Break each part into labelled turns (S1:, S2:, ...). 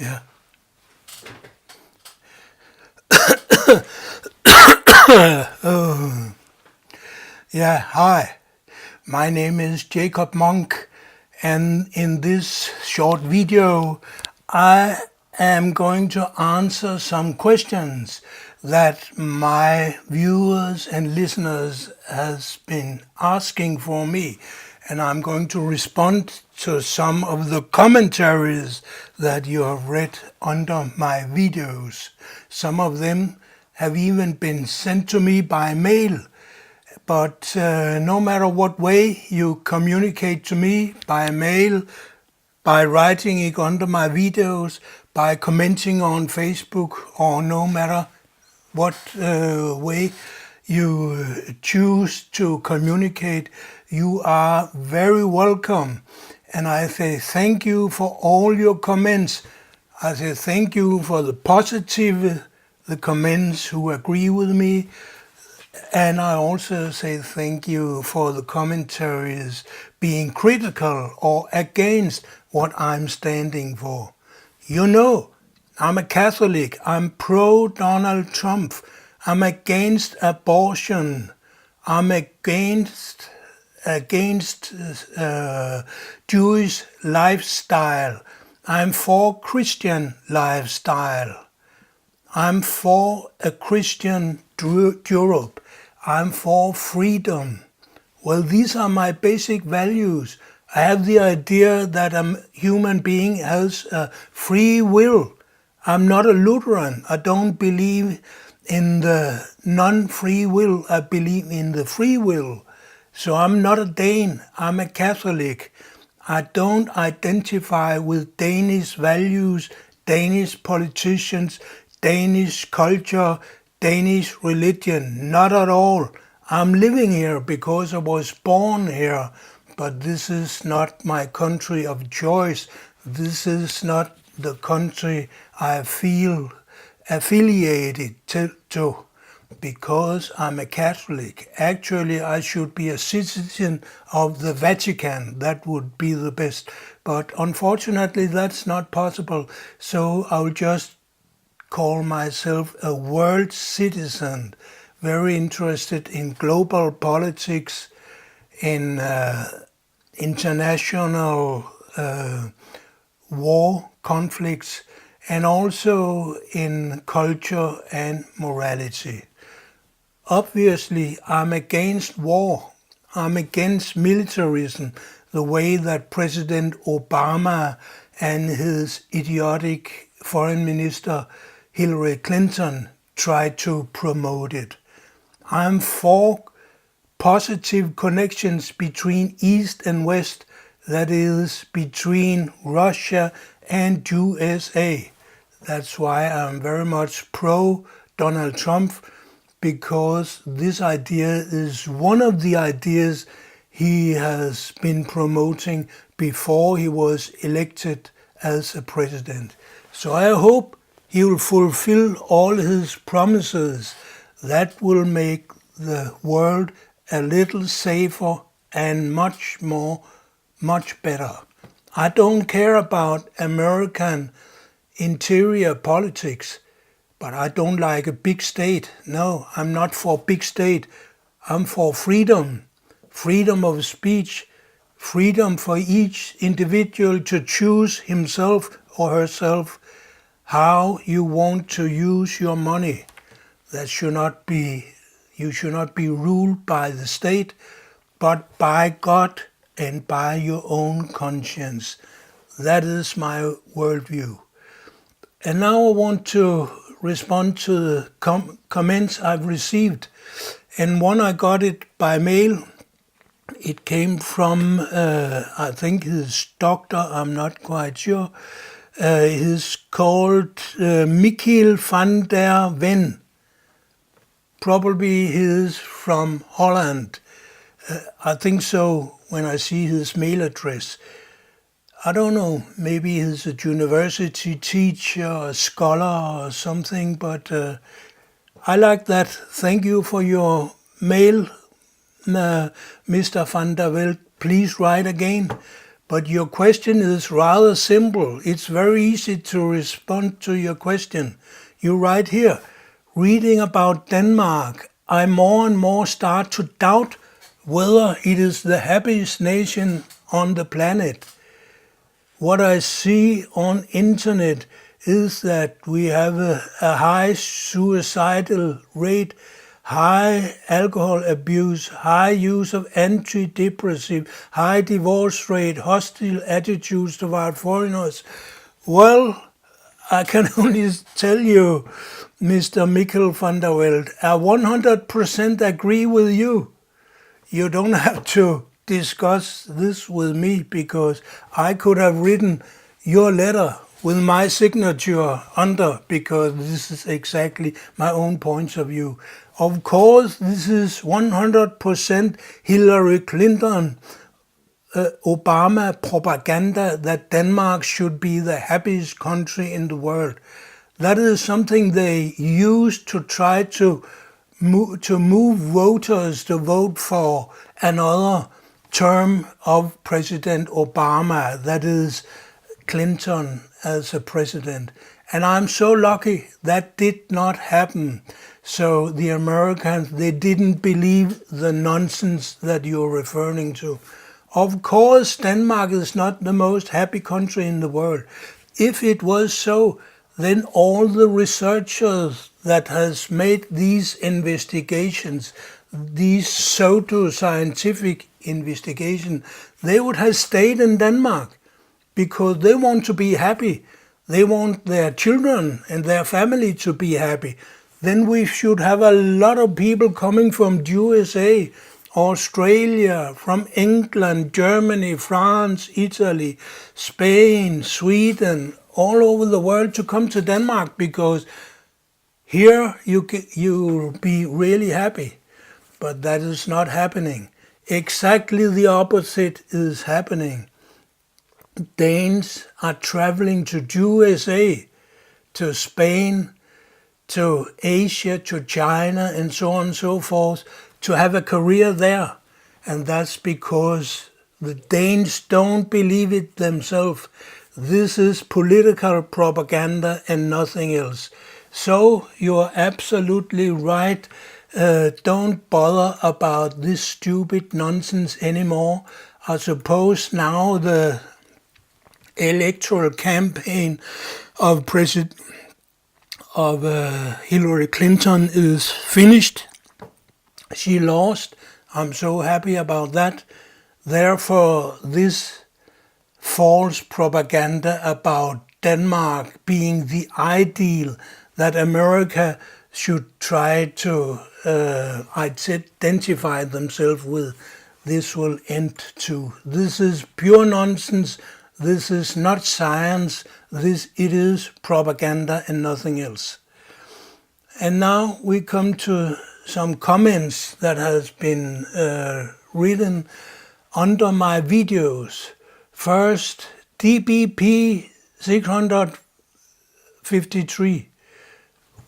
S1: Yeah. Oh, yeah, hi. My name is Jakob Munck, and in this short video, I am going to answer some questions that my viewers and listeners has been asking for me, and I'm going to respond to some of the commentaries that you have read under my videos. Some of them have even been sent to me by mail. But no matter what way you communicate to me, by mail, by writing it under my videos, by commenting on Facebook, or no matter what way you choose to communicate, you are very welcome. And I say thank you for all your comments. I say thank you for the positive, the comments who agree with me. And I also say thank you for the commentaries being critical or against what I'm standing for. You know, I'm a Catholic. I'm pro Donald Trump. I'm against abortion. I'm against Jewish lifestyle. I'm for Christian lifestyle. I'm for a Christian Europe. I'm for freedom. Well, these are my basic values. I have the idea that a human being has a free will. I'm not a Lutheran. I don't believe in the non-free will. I believe in the free will. So I'm not a Dane. I'm a Catholic. I don't identify with Danish values, Danish politicians, Danish culture, Danish religion. Not at all. I'm living here because I was born here, but this is not my country of choice. This is not the country I feel affiliated to because I'm a Catholic. Actually, I should be a citizen of the Vatican. That would be the best. But unfortunately, that's not possible. So I'll just call myself a world citizen, very interested in global politics, in international war conflicts, and also in culture and morality. Obviously, I'm against war. I'm against militarism, the way that President Obama and his idiotic foreign minister Hillary Clinton tried to promote it. I'm for positive connections between East and West, that is, between Russia and USA. That's why I'm very much pro Donald Trump, because this idea is one of the ideas he has been promoting before he was elected as a president. So I hope he will fulfill all his promises. That will make the world a little safer and much better. I don't care about American interior politics, but I don't like a big state. No, I'm not for big state. I'm for freedom, freedom of speech, freedom for each individual to choose himself or herself how you want to use your money. You should not be ruled by the state, but by God and by your own conscience. That is my worldview. And now I want to respond to the comments I've received. And one, I got it by mail. It came from, I think his doctor, I'm not quite sure. He's called Michiel van der Ven. Probably he's from Holland. I think so when I see his mail address. I don't know, maybe he's a university teacher, a scholar or something, but I like that. Thank you for your mail, Mr. van der Veld. Please write again. But your question is rather simple. It's very easy to respond to your question. You write here, reading about Denmark, I more and more start to doubt whether it is the happiest nation on the planet. What I see on internet is that we have a high suicidal rate, high alcohol abuse, high use of antidepressive, high divorce rate, hostile attitudes toward foreigners. Well, I can only tell you, Mr. Mikkel van der Velde, I 100% agree with you. You don't have to discuss this with me because I could have written your letter with my signature under because this is exactly my own points of view. Of course, this is 100% Hillary Clinton Obama propaganda that Denmark should be the happiest country in the world. That is something they use to try to move voters to vote for another term of President Obama, that is Clinton as a president. And I'm so lucky that did not happen. So the Americans, they didn't believe the nonsense that you're referring to. Of course, Denmark is not the most happy country in the world. If it was so, then all the researchers that has made these investigations, these pseudo-scientific investigations, they would have stayed in Denmark because they want to be happy. They want their children and their family to be happy. Then we should have a lot of people coming from USA, Australia, from England, Germany, France, Italy, Spain, Sweden, all over the world to come to Denmark because here you'll be really happy. But that is not happening. Exactly the opposite is happening. Danes are traveling to USA, to Spain, to Asia, to China, and so on and so forth, to have a career there. And that's because the Danes don't believe it themselves. This is political propaganda and nothing else. So you're absolutely right. Don't bother about this stupid nonsense anymore. I suppose now the electoral campaign of Hillary Clinton is finished. She lost. I'm so happy about that. Therefore, this false propaganda about Denmark being the ideal that America should try to identify themselves with, this will end too. This is pure nonsense. This is not science. It is propaganda and nothing else. And now we come to some comments that has been written under my videos. First, DBP 653.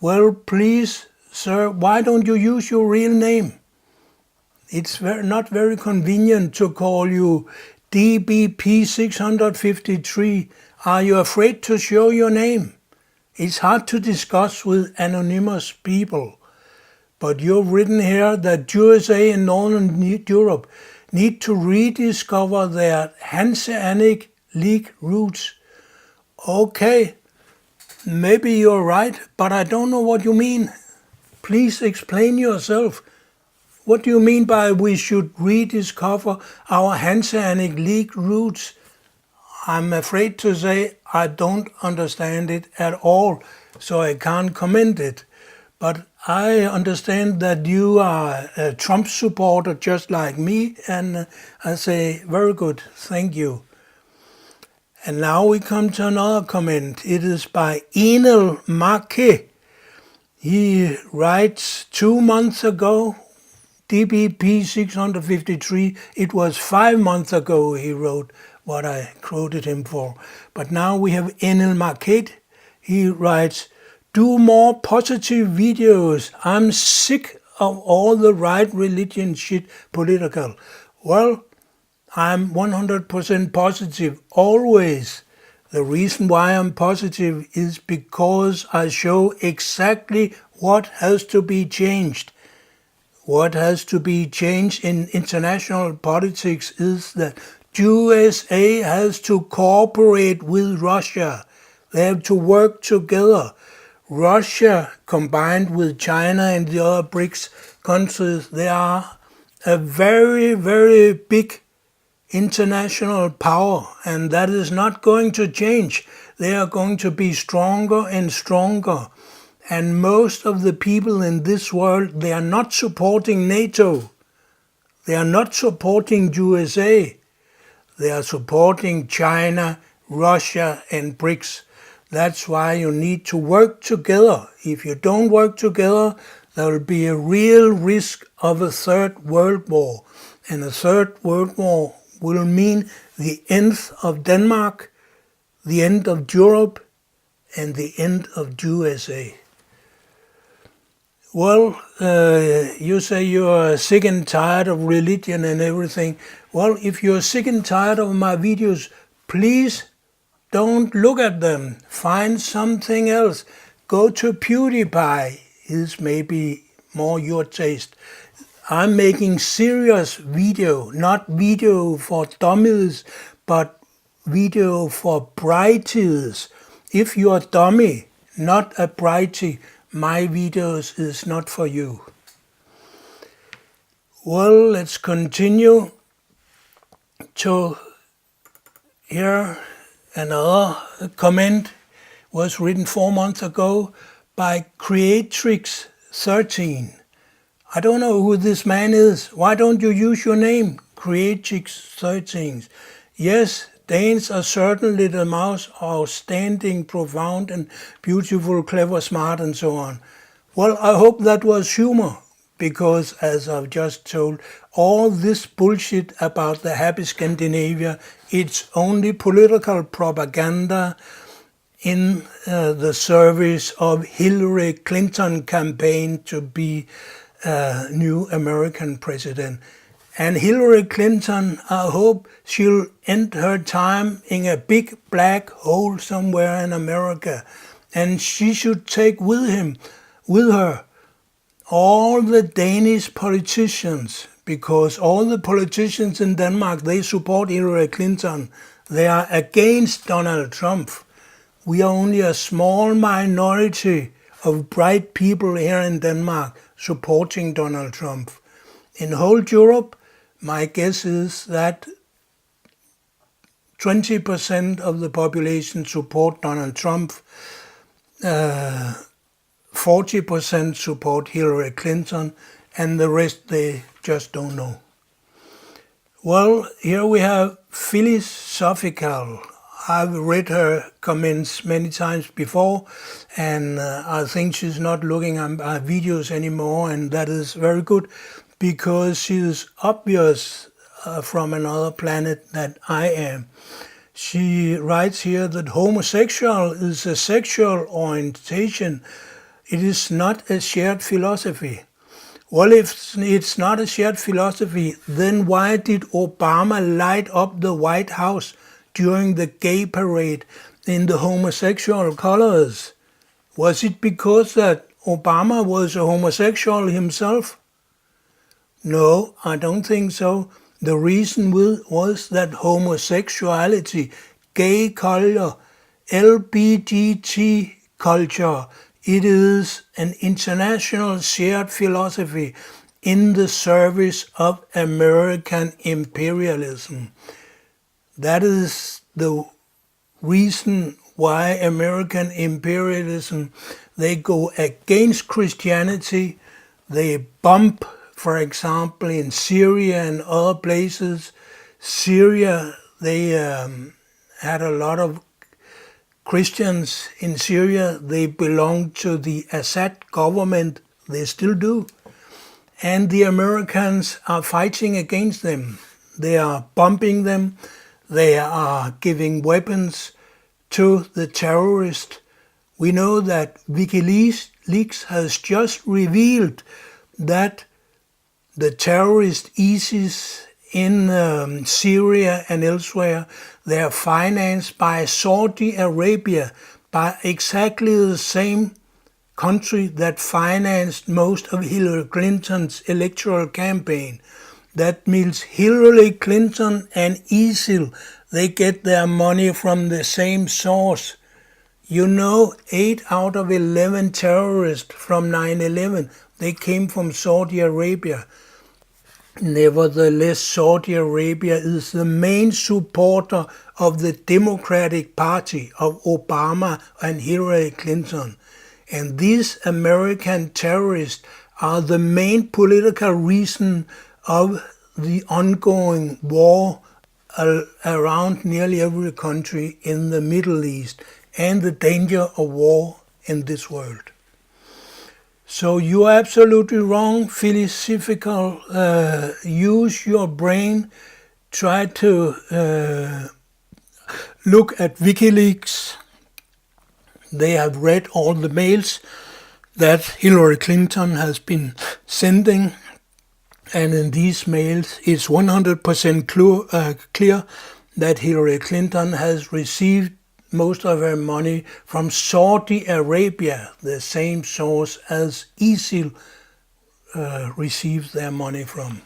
S1: Well, please, sir, why don't you use your real name? It's not very convenient to call you DBP 653. Are you afraid to show your name? It's hard to discuss with anonymous people. But you've written here that USA and Northern Europe need to rediscover their Hanseatic League roots. Okay, maybe you're right, but I don't know what you mean. Please explain yourself. What do you mean by we should rediscover our Hanseatic League roots? I'm afraid to say I don't understand it at all, so I can't comment it. But I understand that you are a Trump supporter just like me, and I say, very good, thank you. And now we come to another comment. It is by Enel Munck. He writes, 2 months ago, DBP 653, it was 5 months ago he wrote what I quoted him for. But now we have Enel Munck. He writes, do more positive videos. I'm sick of all the right religion shit political. Well, I'm 100% positive, always. The reason why I'm positive is because I show exactly what has to be changed. What has to be changed in international politics is that USA has to cooperate with Russia. They have to work together. Russia, combined with China and the other BRICS countries, they are a very, very big international power, and that is not going to change. They are going to be stronger and stronger. And most of the people in this world, they are not supporting NATO. They are not supporting USA. They are supporting China, Russia, and BRICS. That's why you need to work together. If you don't work together, there will be a real risk of a third world war. And a third world war will mean the end of Denmark, the end of Europe, and the end of USA. Well, you say you're sick and tired of religion and everything. Well, if you're sick and tired of my videos, please don't look at them. Find something else. Go to PewDiePie. It's maybe more your taste. I'm making serious video, not video for dummies, but video for brighties. If you're a dummy, not a brightie, my videos is not for you. Well, let's continue to here. Another comment was written 4 months ago by Creatrix13. I don't know who this man is. Why don't you use your name, Creatrix13? Yes, Danes are certainly the most outstanding, profound and beautiful, clever, smart and so on. Well, I hope that was humor, because as I've just told, all this bullshit about the happy Scandinavia, it's only political propaganda in the service of Hillary Clinton campaign to be new American president. And Hillary Clinton, I hope she'll end her time in a big black hole somewhere in America. And she should take with her, all the Danish politicians, because all the politicians in Denmark, they support Hillary Clinton. They are against Donald Trump. We are only a small minority of bright people here in Denmark supporting Donald Trump. In whole Europe, my guess is that 20% of the population support Donald Trump, 40% support Hillary Clinton, and the rest they just don't know. Well, here we have Philosophical. I've read her comments many times before, and I think she's not looking at my videos anymore, and that is very good, because she is obvious from another planet that I am. She writes here that homosexual is a sexual orientation. It is not a shared philosophy. Well, if it's not a shared philosophy, then why did Obama light up the White House during the gay parade in the homosexual colors? Was it because that Obama was a homosexual himself? No, I don't think so. The reason was that homosexuality, gay culture, LGBT culture, it is an international shared philosophy in the service of American imperialism. That is the reason why American imperialism, they go against Christianity. They bomb, for example, in Syria and other places. Syria, they had a lot of Christians in Syria. They belonged to the Assad government. They still do. And the Americans are fighting against them. They are bombing them. They are giving weapons to the terrorists. We know that WikiLeaks has just revealed that the terrorist ISIS in Syria and elsewhere, they are financed by Saudi Arabia, by exactly the same country that financed most of Hillary Clinton's electoral campaign. That means Hillary Clinton and ISIL, they get their money from the same source. 8 out of 11 terrorists from 9/11, they came from Saudi Arabia. Nevertheless, Saudi Arabia is the main supporter of the Democratic Party of Obama and Hillary Clinton. And these American terrorists are the main political reason of the ongoing war around nearly every country in the Middle East and the danger of war in this world. So you are absolutely wrong, philosophical. Use your brain. Try to look at WikiLeaks. They have read all the mails that Hillary Clinton has been sending. And in these mails, it's 100% clear that Hillary Clinton has received most of her money from Saudi Arabia, the same source as ISIL received their money from.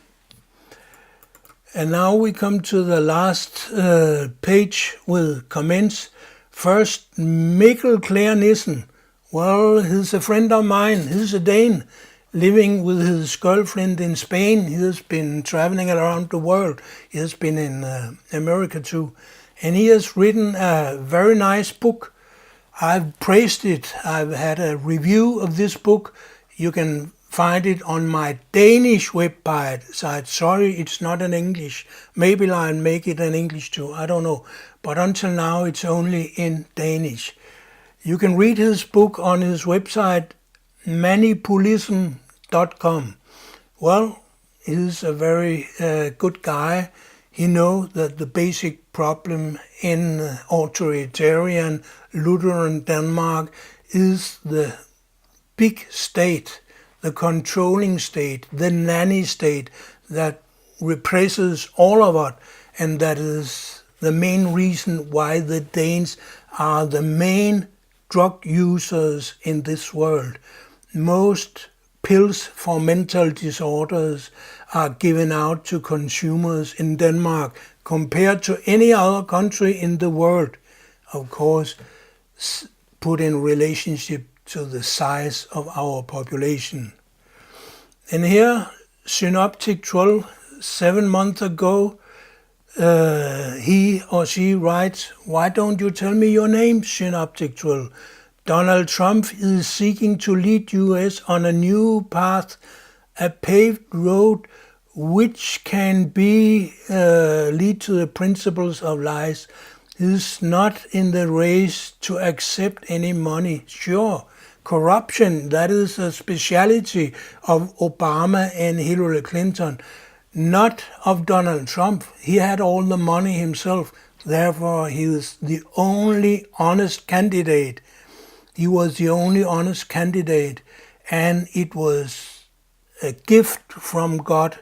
S1: And now we come to the last page with comments. First, Mikkel Clare Nissen. Well, he's a friend of mine. He's a Dane living with his girlfriend in Spain. He has been traveling around the world. He has been in America too. And he has written a very nice book. I've praised it. I've had a review of this book. You can find it on my Danish website. Sorry, it's not in English. Maybe I'll make it in English too. I don't know. But until now, it's only in Danish. You can read his book on his website, manipulism.com. Well, he's a very good guy. He knows that the basic problem in authoritarian Lutheran Denmark is the big state, the controlling state, the nanny state that represses all of us, and that is the main reason why the Danes are the main drug users in this world. Most pills for mental disorders are given out to consumers in Denmark compared to any other country in the world. Of course, put in relationship to the size of our population. And here, Synoptic 12, 7 months ago, he or she writes, "Why don't you tell me your name, Synoptic 12? Donald Trump is seeking to lead US on a new path, a paved road which can lead to the principles of lies. He's not in the race to accept any money. Sure, corruption, that is a speciality of Obama and Hillary Clinton, not of Donald Trump. He had all the money himself. Therefore, he is the only honest candidate. He was the only honest candidate, and it was a gift from God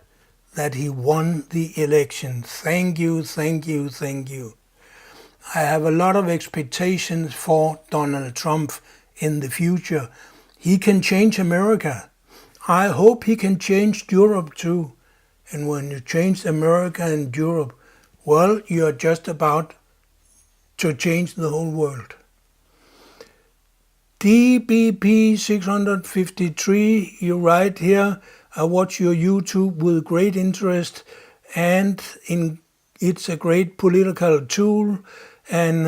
S1: that he won the election. Thank you, thank you, thank you. I have a lot of expectations for Donald Trump in the future. He can change America. I hope he can change Europe too. And when you change America and Europe, well, you're just about to change the whole world. DBP 653, you write here, I watch your YouTube with great interest, and it's a great political tool, and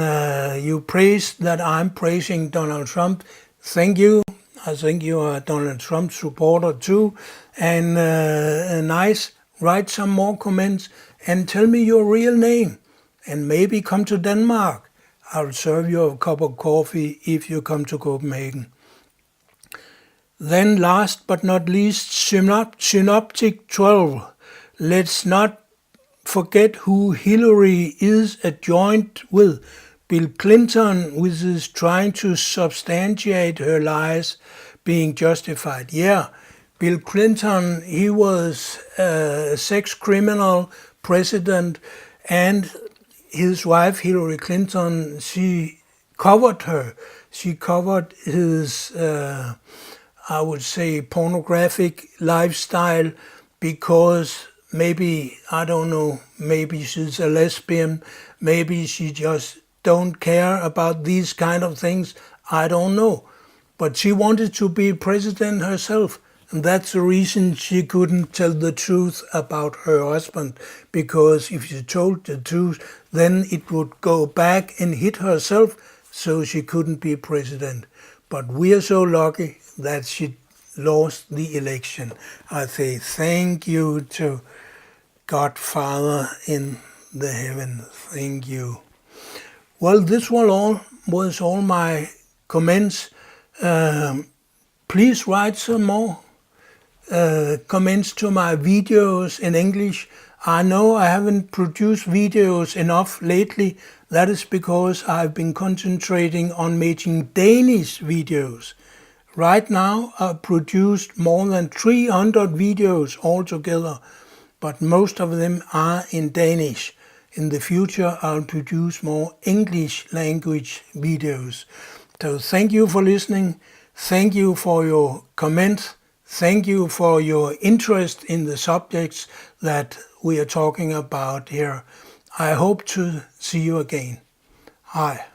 S1: you praise that I'm praising Donald Trump. Thank you. I think you are a Donald Trump supporter too, and nice. Write some more comments and tell me your real name, and maybe come to Denmark. I'll serve you a cup of coffee if you come to Copenhagen. Then last but not least, Synoptic 12. Let's not forget who Hillary is adjoined with. Bill Clinton, which is trying to substantiate her lies being justified. Yeah, Bill Clinton, he was a sex criminal president, and his wife Hillary Clinton, she covered her. She covered his, I would say, pornographic lifestyle because maybe, I don't know, maybe she's a lesbian, maybe she just don't care about these kind of things, I don't know. But she wanted to be president herself, and that's the reason she couldn't tell the truth about her husband, because if she told the truth, then it would go back and hit herself, so she couldn't be president. But we are so lucky that she lost the election. I say thank you to God Father in the heaven. Thank you. Well, this was all my comments. Please write some more comments to my videos in English. I know I haven't produced videos enough lately. That is because I've been concentrating on making Danish videos. Right now I've produced more than 300 videos altogether, but most of them are in Danish. In the future I'll produce more English language videos. So thank you for listening. Thank you for your comments. Thank you for your interest in the subjects that we are talking about here. I hope to see you again. Hi.